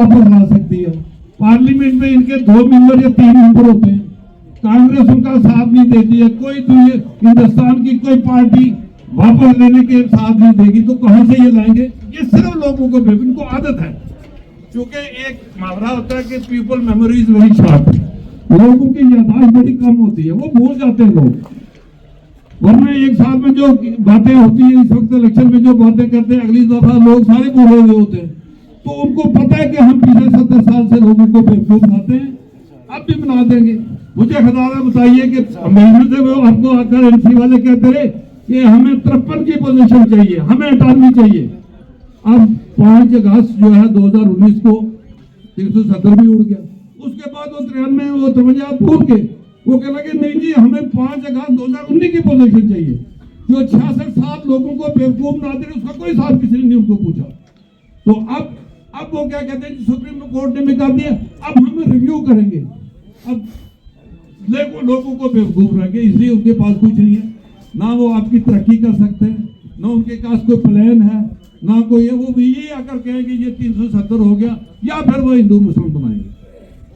वापस ला सकती है। पार्लियामेंट में इनके 2 मेंबर या 3 मेंबर होते हैं, कांग्रेस उनका साथ नहीं देती है, कोई हिंदुस्तान की कोई पार्टी वापस लेने के साथ नहीं देगी, तो कहां से ये लाएंगे? ये सिर्फ लोगों को इनको आदत है, क्योंकि एक मुहावरा होता है कि people memory is very short, लोगों की याददाश्त बड़ी कम होती है, वो भूल जाते हैं लोग। वरना एक साथ में जो बातें होती है, इस वक्त इलेक्शन में जो बातें करते हैं, अगली दफा लोग सारे भूले हुए होते हैं। तो उनको पता है कि हम पिछले 70 साल से लोगों को बेवकूफ बनाते हैं, अब भी बना देंगे। मुझे खदारा बताइए कि अमेंडमेंट से वो आपको आकर एनसी वाले कहते रहे कि हमें 53 की पोजीशन चाहिए, हमें 98 चाहिए। अब 5 अगस्त जो है 2019 को 370 भी उड़ गया, उसके बाद वो 93 वो 53 भूल के वो कह लगे नहीं जी हमें 5 अगस्त 2019 की पोजीशन चाहिए। जो 66 साल लोगों को बेवकूफ बनाते रहे, उसका कोई साथ किसी ने उनको पूछा। तो अब वो क्या कहते हैं, सुप्रीम कोर्ट ने भी कर दिया, अब हम रिव्यू करेंगे। अब लोगों को बेवकूफ रखेंगे, इसलिए उनके पास कुछ नहीं है, ना वो आपकी तरक्की कर सकते हैं, ना उनके पास कोई प्लान है, ना कोई है। वो भी ये आकर कहेंगे ये 370 हो गया, या फिर वो हिंदू मुस्लिम बनाएंगे।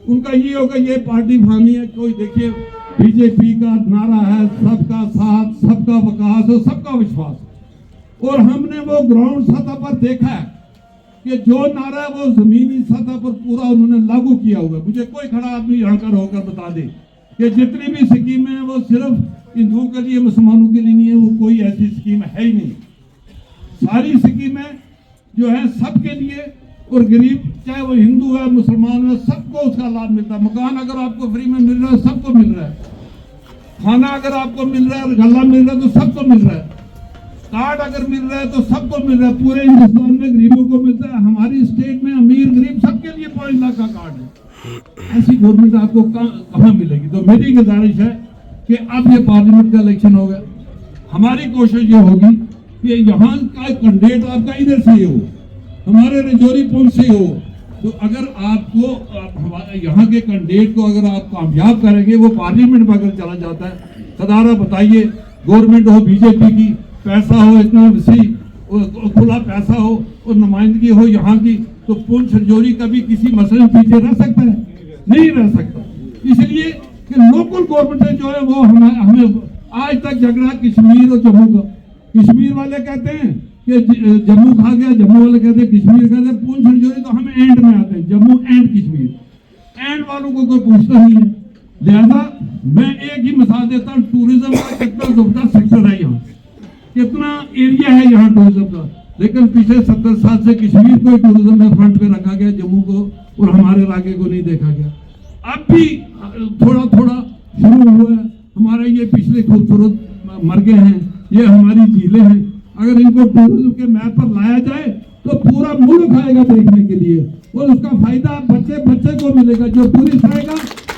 उनका ये होगा ये पार्टी फानी है। कोई देखिए बीजेपी का नारा है सबका साथ, सबका विकास और सबका विश्वास, और हमने वो ग्राउंड सतह पर देखा है कि जो नारा है वो जमीनी सतह पर पूरा उन्होंने लागू किया हुआ। मुझे कोई खड़ा आदमी यहाँ कर होकर बता दे कि जितनी भी स्कीमें हैं वो सिर्फ हिंदुओं के लिए मुसलमानों के लिए नहीं है, वो कोई ऐसी स्कीम है ही नहीं। सारी स्कीमें जो है सबके लिए, और गरीब चाहे वो हिंदू है मुसलमान है सबको उसका लाभ मिलता है। मकान अगर आपको फ्री में मिल रहा है सबको मिल रहा है, खाना अगर आपको मिल रहा है, गल्ला मिल रहा है तो सबको मिल रहा है, कार्ड अगर मिल रहा है तो सबको मिल रहा है। पूरे हिंदुस्तान में गरीबों को मिलता है, हमारी स्टेट में अमीर गरीब सबके लिए 5 लाख का कार्ड है। ऐसी गवर्नमेंट आपको कहाँ मिलेगी? तो मेरी गुजारिश है कि अब ये पार्लियामेंट का इलेक्शन होगा, हमारी कोशिश ये होगी कि यहाँ का कैंडिडेट आपका इधर से हो, हमारे रजौरी पुंछ से हो। तो अगर आपको यहाँ के कैंडिडेट को अगर आप कामयाब करेंगे, वो पार्लियामेंट में अगर चला जाता है, सदारा बताइए गवर्नमेंट हो बीजेपी की, पैसा हो इतना वसी, खुला पैसा हो और नुमाइंदगी हो यहाँ की, तो पुंछ रजौरी कभी किसी मसले में पीछे रह सकता है? नहीं रह सकता। इसलिए कि लोकल गवर्नमेंट जो है वो हमें आज तक झगड़ा कश्मीर और जम्मू का। कश्मीर वाले कहते हैं कि जम्मू खा गया, जम्मू वाले कहते हैं कश्मीर कहते हैं, पुंछ रजौरी तो हम एंड में आते हैं, जम्मू एंड कश्मीर, एंड वालों को कोई पूछता नहीं है। लिहाजा मैं एक ही मिसाल देता हूँ, टूरिज्म का कितना जबरदस्त सेक्टर है यहाँ, कितना एरिया है यहाँ टूरिज्म का, लेकिन पिछले 70 साल से कश्मीर को टूरिज्म में फ्रंट पे रखा गया, जम्मू को और हमारे इलाके को नहीं देखा गया। अब भी थोड़ा थोड़ा शुरू हुआ है। हमारे ये पिछले खूबसूरत मरगे हैं, ये हमारी झीलें हैं, अगर इनको टूरिज्म के मैप पर लाया जाए तो पूरा मुल्क आएगा देखने के लिए, और उसका फायदा बच्चे बच्चे को मिलेगा। जो टूरिस्ट आएगा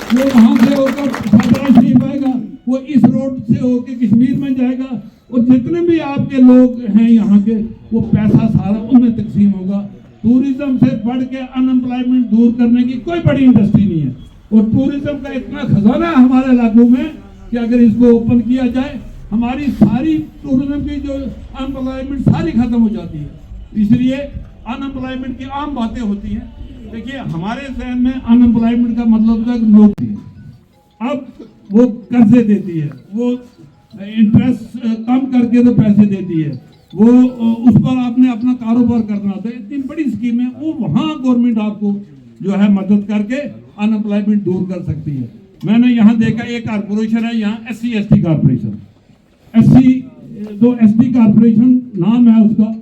वो वहां से होकर सरदार शरीफ आएगा, वो इस रोड से होकर कश्मीर में जाएगा, और जितने भी आपके लोग हैं यहाँ के, वो पैसा सारा उनमें तकसीम होगा। टूरिज्म से बढ़ के अनएम्प्लॉयमेंट दूर करने की कोई बड़ी इंडस्ट्री नहीं है, और टूरिज्म का इतना खजाना है हमारे इलाकों में कि अगर इसको ओपन किया जाए, हमारी सारी टूरिज्म की जो अनएम्प्लॉयमेंट सारी खत्म हो जाती है। इसलिए अनएम्प्लॉयमेंट की आम बातें होती हैं। देखिए हमारे जहन में अनएम्प्लॉयमेंट का मतलब था नौकरी, अब वो कर्जे देती है, वो इंटरेस्ट कम करके तो पैसे देती है, वो उस पर आपने अपना कारोबार करना होता है। इतनी बड़ी स्कीम है, वो वहाँ गवर्नमेंट आपको जो है मदद करके अनएम्प्लॉयमेंट दूर कर सकती है। मैंने यहाँ देखा एक कारपोरेशन है यहाँ SC/ST कारपोरेशन, ST कारपोरेशन नाम है उसका,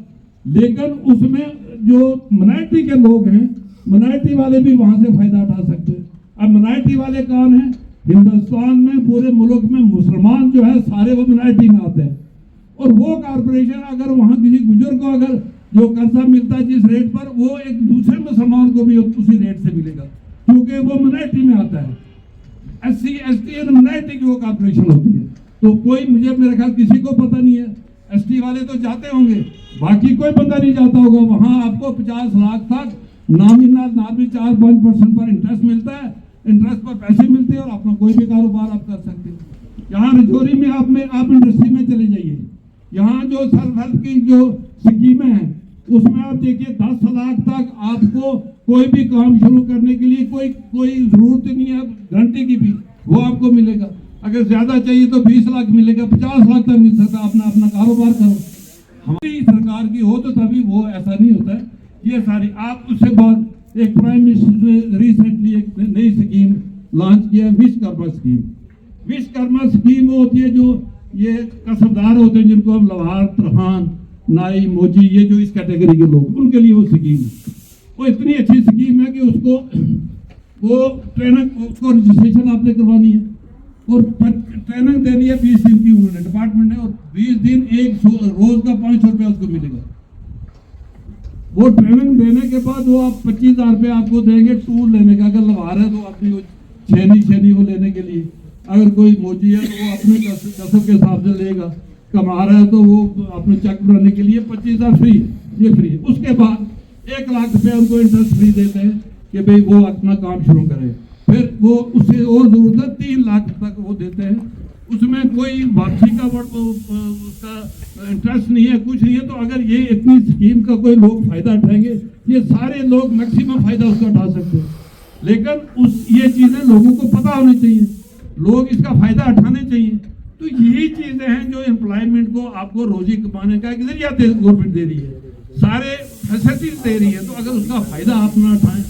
लेकिन उसमें जो माइनॉरिटी के लोग हैं, माइनॉरिटी वाले भी वहां से फायदा उठा सकते हैं। अब माइनॉरिटी वाले कौन है? हिंदुस्तान में पूरे मुल्क में मुसलमान जो है सारे वो माइनॉरिटी में आते हैं, और वो कारपोरेशन अगर वहाँ किसी बुजुर्ग को अगर जो कर्जा मिलता है जिस रेट पर, वो एक दूसरे मुसलमान को भी उसी रेट से मिलेगा, क्योंकि वो माइनॉरिटी में आता है। SC/ST और माइनॉरिटी की वो कारपोरेशन होती है। तो कोई मेरे ख्याल किसी को पता नहीं है, ST वाले तो जाते होंगे, बाकी कोई बंदा नहीं जाता होगा। वहाँ आपको 50 लाख तक नॉमिनल ना भी 4-5% पर इंटरेस्ट मिलता है, इंटरेस्ट पर पैसे मिलते हैं, और अपना कोई भी कारोबार आप कर सकते हैं। यहाँ रजौरी में आप इंडस्ट्री में चले जाइए, यहाँ जो सेल्फ हेल्प की जो स्कीमें हैं उसमें आप देखिए 10 लाख तक आपको कोई भी काम शुरू करने के लिए कोई कोई जरूरत नहीं है गारंटी की भी, वो आपको मिलेगा। अगर ज्यादा चाहिए तो 20 लाख मिलेगा, 50 लाख तक मिल सकता है। अपना अपना कारोबार करो। हमारी सरकार की हो तो तभी वो, ऐसा नहीं होता है। ये सारी आप उससे बाद एक प्राइम मिनिस्टर ने रिसेंटली एक नई स्कीम लॉन्च किया, विश्वकर्मा स्कीम। विश्वकर्मा स्कीम वो होती है जो ये कसरदार होते हैं, जिनको हम लवार, तरहान, नाई, मोची, ये जो इस कैटेगरी के लोग, उनके लिए वो स्कीम है। वो इतनी अच्छी स्कीम है कि उसको वो ट्रेनिंग, उसको रजिस्ट्रेशन आपने करवानी है और ट्रेनिंग देनी है 20 दिन की उन्होंने डिपार्टमेंट ने, और 20 दिन एक रोज का 500 रुपया उसको मिलेगा। वो ट्रेनिंग देने के बाद वो आप 25,000 रुपये आपको देंगे टूल लेने का। अगर लवार है तो अपनी वो छेनी वो लेने के लिए, अगर कोई मोची है तो वो अपने कसब के हिसाब से लेगा, कमा रहा है तो वो अपने चेक बनाने के लिए 25,000 फ्री, ये फ्री। उसके बाद 1 लाख रुपया उनको इंटरेस्ट फ्री देते हैं कि भाई वो अपना काम शुरू करें। फिर वो उससे और जरूरत है 3 लाख तक वो देते हैं, उसमें कोई वापसी का उसका इंटरेस्ट नहीं है, कुछ नहीं है। तो अगर ये इतनी स्कीम का कोई लोग फायदा उठाएंगे, ये सारे लोग मैक्सिमम फायदा उसका उठा सकते हैं। लेकिन ये चीजें लोगों को पता होनी चाहिए, लोग इसका फायदा उठाने चाहिए। तो यही चीजें हैं जो एम्प्लॉयमेंट को, आपको रोजी कमाने का एक जरिया गवर्नमेंट दे रही है, सारे फैसिलिटीज दे रही है। तो अगर उसका फायदा आप ना उठाएं